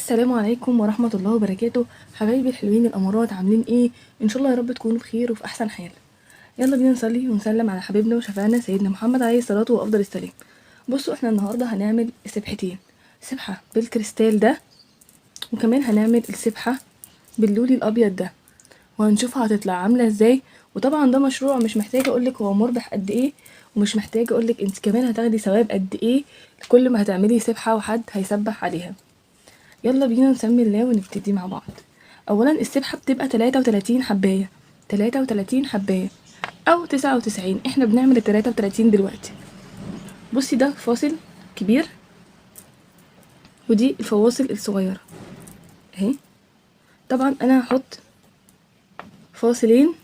السلام عليكم ورحمة الله وبركاته. حبايبي الحلوين الأمارات عاملين ايه؟ ان شاء الله يا رب تكونوا بخير وفي احسن حال. يلا بينا نصلي ونسلم على حبيبنا وشفاعنا سيدنا محمد عليه الصلاة وافضل السلام. بصوا احنا النهاردة هنعمل سبحتين، سبحة بالكريستال ده، وكمان هنعمل السبحة باللولي الابيض ده، وهنشوفها هتطلع عاملة ازاي. وطبعا ده مشروع مش محتاجة اقولك هو مربح قد ايه، ومش محتاجة اقولك انت كمان هتاخدي ثواب قد ايه كل ما هتعملي سبحة وحد هيسبح عليها. يلا بينا نسمي الله ونبتدي مع بعض. اولا السبحة بتبقى 33 حباية، 33 حباية او 99، احنا بنعمل ال 33 دلوقتي. بصي ده فاصل كبير ودي الفواصل الصغيرة اهي. طبعا انا هحط فاصلين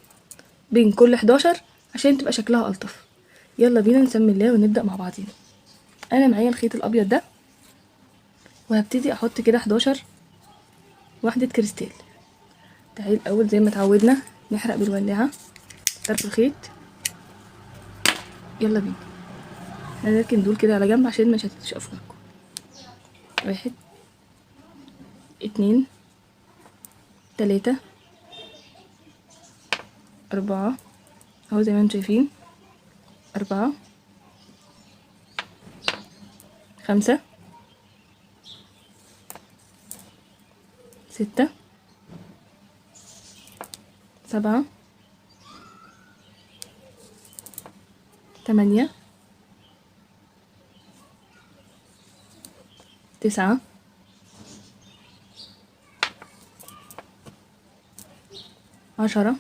بين كل 11 عشان تبقى شكلها الطف. يلا بينا نسمي الله ونبدأ مع بعضينا. انا معايا الخيط الابيض ده وهبتدي احط كده 11 وحدة كريستال. تعالي الاول زي ما اتعودنا نحرق بالولاعة طرف الخيط. يلا بينا هنركن دول كده على جنب عشان ما يشتتش افكاركم. 1 2 3 4 اهو زي ما انتم شايفين، 4 5 6 7 8 9 10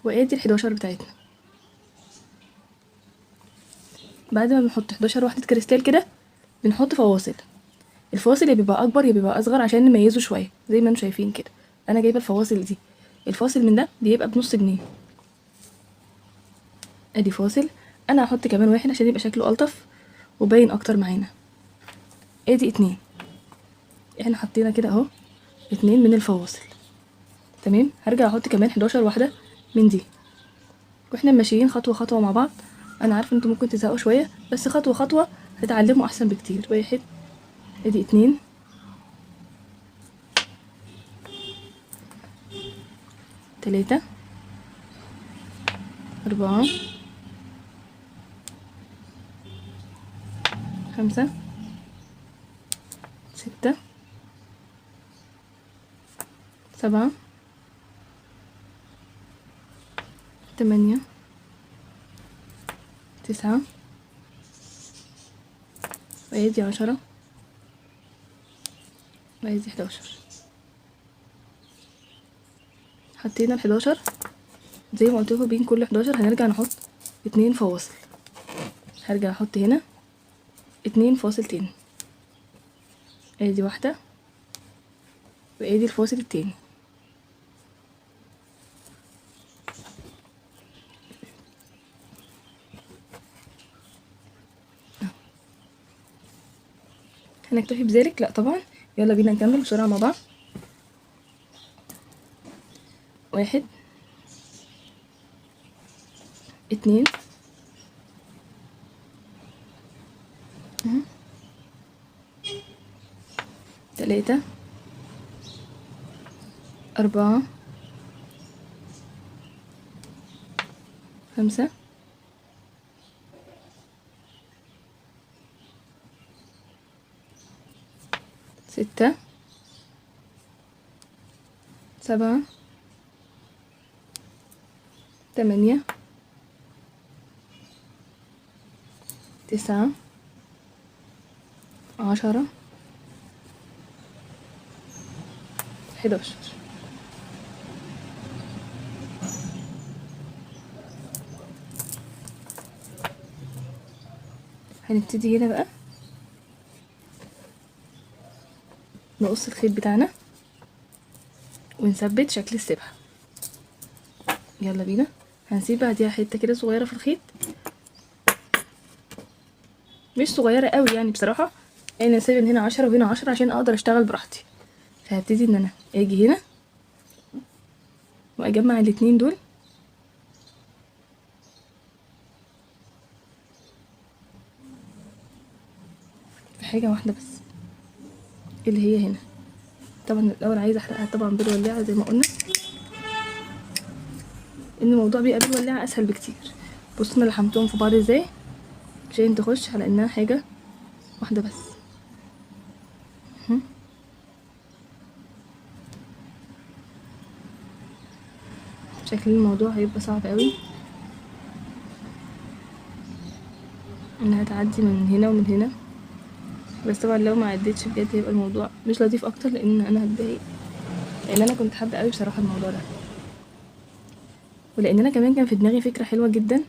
وادي ال11 بتاعتنا. بعد ما بنحط 11 وحدة كريستال كده بنحط فواصل. الفاصل يا بيبقى اكبر يا بيبقى اصغر عشان نميزه شويه زي ما انتم شايفين كده. انا جايبه الفواصل دي، الفاصل من ده بيبقى بنص جنيه. ادي فاصل، انا هحط كمان واحد عشان يبقى شكله الطف وباين اكتر معانا. ادي 2، احنا حطينا كده اهو 2 من الفواصل. تمام، هرجع احط كمان 11 واحده من دي، واحنا ماشيين خطوه خطوه مع بعض. انا عارفه انتوا ممكن تزهقوا شويه بس خطوه خطوه هتتعلموا احسن بكتير. 1 ادي 2 3 4 5 6 7 8 9 وادي 10 وادي 11. حطينا ال11 زي ما قلت لكم بين كل 11 هنرجع نحط 2 فواصل. هرجع احط هنا 2 فاصل تاني، ادي واحده وادي الفاصل التاني. هنكتفي بذلك؟ لا طبعا. يلا بينا نكمل بسرعه مع بعض. 1 2 3 4 5 6 7 8 9 10 11. هنبتدي هنا بقى نقص الخيط بتاعنا ونثبت شكل السبحة. يلا بينا. هنسيب بعديها حته كده صغيره في الخيط، مش صغيره قوي يعني بصراحه، انا هسيب هنا 10 وهنا 10 عشان اقدر اشتغل براحتي. فهبتدي ان انا اجي هنا واجمع الاتنين دول حاجة واحدة بس اللي هي هنا. طبعا الاول عايزة احرقها طبعا بالولاعة زي ما قلنا، ان الموضوع بيبقى بالولاعة اسهل بكتير. بصوا انا لحمتهم في بعض ازاي عشان تخش على انها حاجة واحدة بس. شكل الموضوع هيبقى صعب قوي انها تعدي من هنا ومن هنا، بس طبعا لو ما عدتش بجد هيبقى الموضوع مش لطيف اكتر، لان انا هتضايق، لان انا كنت حابه قوي بصراحه الموضوع ده، ولان انا كمان كان في دماغي فكره حلوه جدا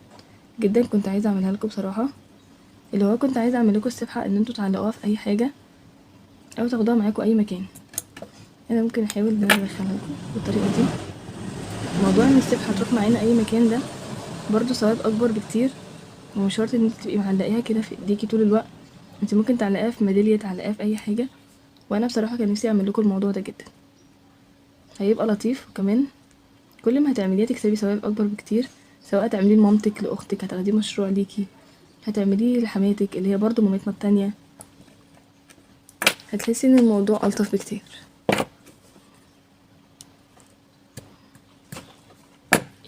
جدا كنت عايزه اعملها لكم بصراحه، اللي هو كنت عايزه اعمل لكم السبحه ان انتوا تعلقوها في اي حاجه او تاخدوها معاكم اي مكان. انا ممكن احاول ان انا ادخلها لكم بالطريقه دي. موضوع ان السبحه تروح معانا اي مكان ده برضو ثواب اكبر بكتير، ومش شرط ان انت تبقي معلقاها كده في ايديكي طول الوقت، انت ممكن تعلقاها في ميداليه، تعلقاها في اي حاجه. وانا بصراحه كان نفسي اعمل لكم الموضوع ده جدا، هيبقى لطيف، وكمان كل ما هتعمليه تكسبي ثواب اكبر بكتير، سواء تعمليه لمامتك، لاختك، هتاخديه مشروع ليكي، هتعمليه لحماتك اللي هي برضو مامتنا التانية، هتحسي ان الموضوع الطف بكتير.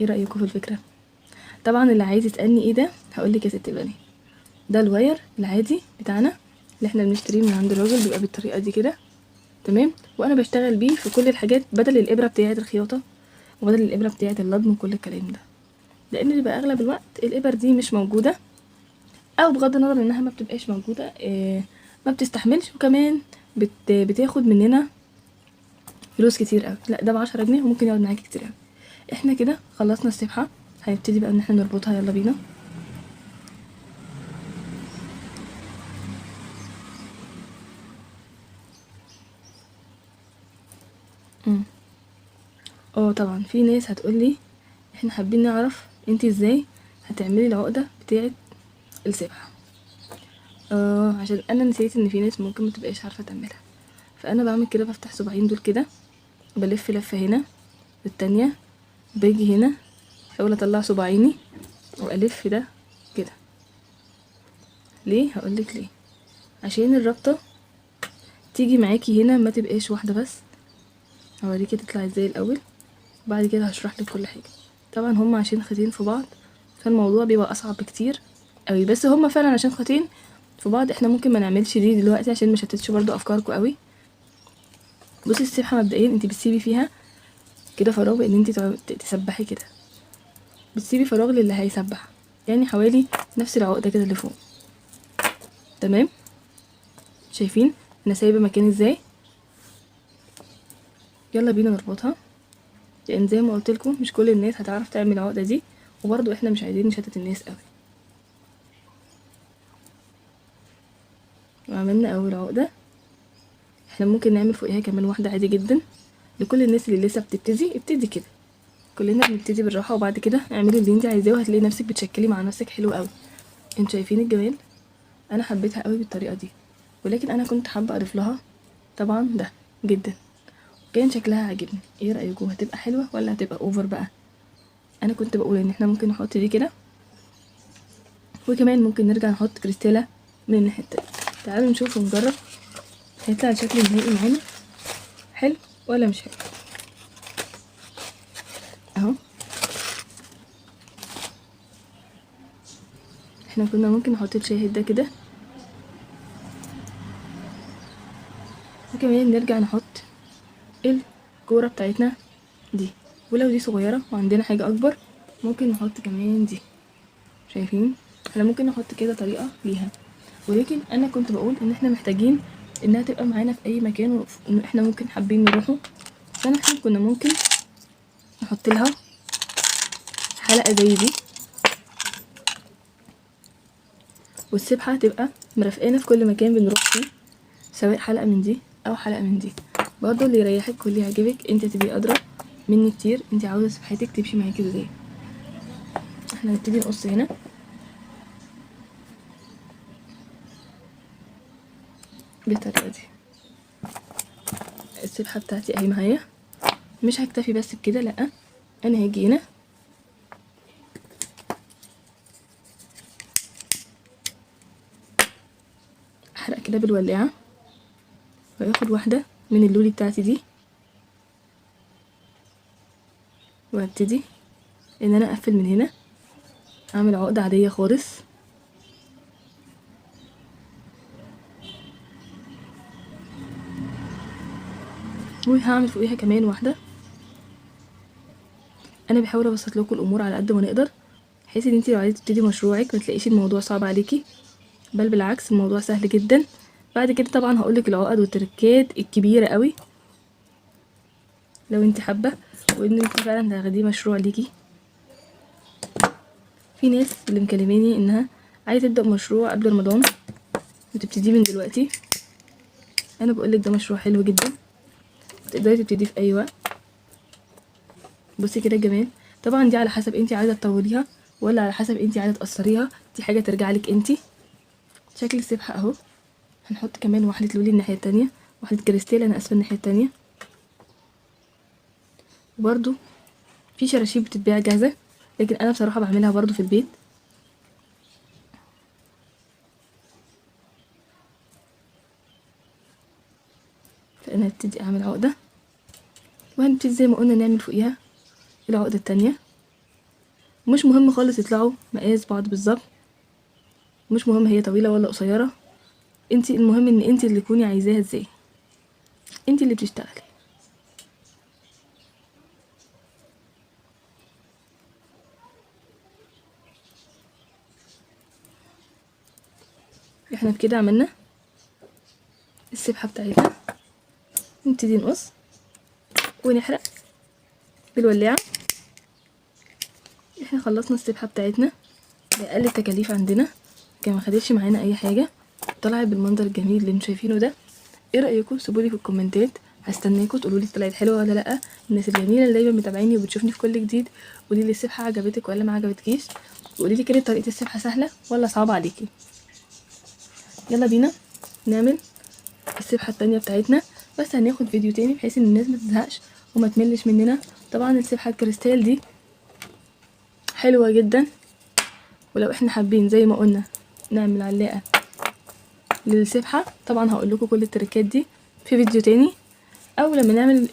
ايه رايكم في الفكره؟ طبعا اللي عايز يسالني ايه ده، هقولك يا ست بني، ده الواير العادي بتاعنا اللي احنا بنشتريه من عند الراجل، بيبقى بالطريقه دي كده، تمام. وانا بشتغل بيه في كل الحاجات، بدل الابره بتاعه الخياطه وبدل الابره بتاعه اللضم وكل الكلام ده، لان بيبقى اغلب الوقت الابر دي مش موجوده، او بغض النظر انها ما بتبقاش موجوده، ما بتستحملش، وكمان بتاخد مننا فلوس كتير قوي. لا ده ب10 جنيه وممكن يقعد معاكي كتير قوي. احنا كده خلصنا السبحه، هنبتدي بقى ان احنا نربطها. يلا بينا. طبعا في ناس هتقولي احنا حابين نعرف انتي ازاي هتعملي العقده بتاعه السبحه. عشان انا نسيت ان في ناس ممكن متبقاش عارفه تعملها، فانا بعمل كده، بفتح صباعين دول كده، بلف لفه هنا والتانية، باجي هنا احاول اطلع صباعيني والف ده كده. ليه؟ هقولك ليه. عشان الربطه تيجي معاكي هنا، ما تبقاش واحده بس. هوريكي تطلع ازاي الاول، وبعد كده هشرح لك كل حاجه. طبعا هما عشان خيطين في بعض فالموضوع بيبقى اصعب بكتير قوي، بس هما فعلا عشان خيطين في بعض احنا ممكن ما نعملش دي دلوقتي عشان ما شتتش برضو افكاركم قوي. بصي السبحه مبدئيا انت بتسيبي فيها كده فراغ، ان انت تسبحي كده، بتسيبي فراغ للي هيسبح، يعني حوالي نفس العقده كده اللي فوق، تمام. شايفين انا سايبه مكان ازاي؟ يلا بينا نربطها، لان زي ما قلت لكم مش كل الناس هتعرف تعمل العقده دي، وبرضو احنا مش عايزين نشتت الناس قوي. وعملنا اول عقده، احنا ممكن نعمل فوقيها كمان واحده عادي جدا. لكل الناس اللي لسه بتبتدي، ابتدي كده، كلنا بنبتدي بالراحه، وبعد كده اعملي اللي انت عايزاه، وهتلاقي نفسك بتشكلي مع نفسك حلو قوي. انتوا شايفين الجمال؟ انا حبيتها قوي بالطريقه دي، ولكن انا كنت حابه اضيف لها طبعا ده جدا، كان شكلها عاجبني. ايه رايكم؟ هتبقى حلوه ولا هتبقى اوفر بقى؟ انا كنت بقول ان احنا ممكن نحط دي كده، وكمان ممكن نرجع نحط كريستاله من الناحيه التانيه. تعالوا نشوف ونجرب هيطلع الشكل النهائي معانا حلو ولا مش حلو. اهو احنا كنا ممكن نحط الشاهد ده كده، وكمان نرجع نحط الكوره بتاعتنا دي، ولو دي صغيره وعندنا حاجه اكبر ممكن نحط كمان دي. شايفين؟ احنا ممكن نحط كده طريقه ليها، ولكن انا كنت بقول ان احنا محتاجين انها تبقى معانا في اي مكان، وان احنا ممكن حابين نروحه، فاحنا كنا ممكن نحط لها حلقه زي دي، والسبحه تبقى مرافقانا في كل مكان بنروح فيه، سواء حلقه من دي او حلقه من دي، برضه اللي يريحك واللي يعجبك. انت هتبقي ادرى مني كتير انت عاوزه سبحتك تمشي معاكي ازاي. احنا هنبتدي نقص هنا بالطريقه دي. السبحه بتاعتي اهي معايا، مش هكتفي بس بكده، لا انا هاجي هنا هحرق كده بالولاعه، واخد واحده من اللولي بتاعتي دي، وابتدي ان انا اقفل من هنا، اعمل عقده عاديه خالص. وهعمل فوقيها كمان واحده. انا بحاول ابسط لكم الامور على قد ما نقدر، بحيث ان انت لو عايزه تبتدي مشروعك ما تلاقيش الموضوع صعب عليكي، بل بالعكس الموضوع سهل جدا. بعد كده طبعا هقولك العقد والتركات الكبيره قوي لو انت حابه، وان انت فعلا تاخديه مشروع ليكي. في ناس اللي مكلماني انها عايزه تبدا مشروع قبل رمضان وتبتديه من دلوقتي. انا بقولك ده مشروع حلو جدا، تقدري تبتديه في اي وقت. بصي كده جمال. طبعا دي على حسب انت عايزه تطوريها ولا على حسب انت عايزه تقصريها، دي حاجه ترجع لك انت. شكل السبحه اهو. هنحط كمان واحده لولي الناحيه التانية، واحده كريستال انا اسفه الناحيه التانية. وبرده في شراشيب بتتباع جاهزه، لكن انا بصراحه بعملها برده في البيت. فانا هبتدي اعمل عقده، وهنبتدي زي ما قلنا نعمل فوقيها العقده التانية. مش مهم خالص يطلعوا مقاس بعض بالظبط، مش مهم هي طويله ولا قصيره، انتي المهم ان انتي اللي تكوني عايزاها ازاي، انتي اللي بتشتغلي. احنا بكده عملنا السبحه بتاعتنا. نبتدي نقص ونحرق بالولاعه. احنا خلصنا السبحه بتاعتنا باقل التكاليف عندنا، كان ما خدتش معانا اي حاجه، طلعت بالمنظر الجميل اللي انتوا شايفينه ده. ايه رايكم؟ سيبولي في الكومنتات، هستناكم تقولولي طلعت حلوه ولا لا. الناس الجميله اللي دايما متابعيني وبتشوفني في كل جديد، قوليلي السبحه عجبتك ولا ما عجبتكيش، وقوليلي كده طريقه السبحه سهله ولا صعبه عليكي. يلا بينا نعمل السبحه التانية بتاعتنا، بس هناخد فيديو تاني بحيث ان الناس ما تزهقش وما تملش مننا. طبعا السبحه الكريستال دي حلوه جدا، ولو احنا حابين زي ما قلنا نعمل علاقه للسبحه، طبعا هقول لكم كل التريكات دي في فيديو تاني، او لما نعمل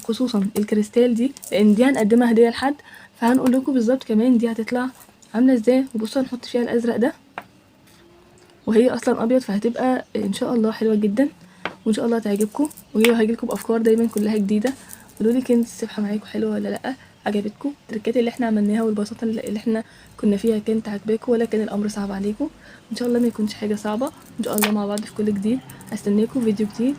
خصوصا الكريستال دي، لان دي هنقدمها هديه لحد، فهنقول لكم بالظبط كمان دي هتطلع عامله ازاي. وبصوا هنحط فيها الازرق ده، وهي اصلا ابيض، فهتبقى ان شاء الله حلوه جدا، وان شاء الله هتعجبكم. وهي هجيلكم بافكار دايما كلها جديده. قولولي كانت السبحه معاكم حلوه ولا لا، عجبتكم التركات اللي احنا عملناها والبساطه اللي احنا كنا فيها كانت عاجباكم ولا كان الامر صعب عليكم؟ ان شاء الله ما يكونش حاجه صعبه، ان شاء الله مع بعض في كل جديد. هستناكم فيديو جديد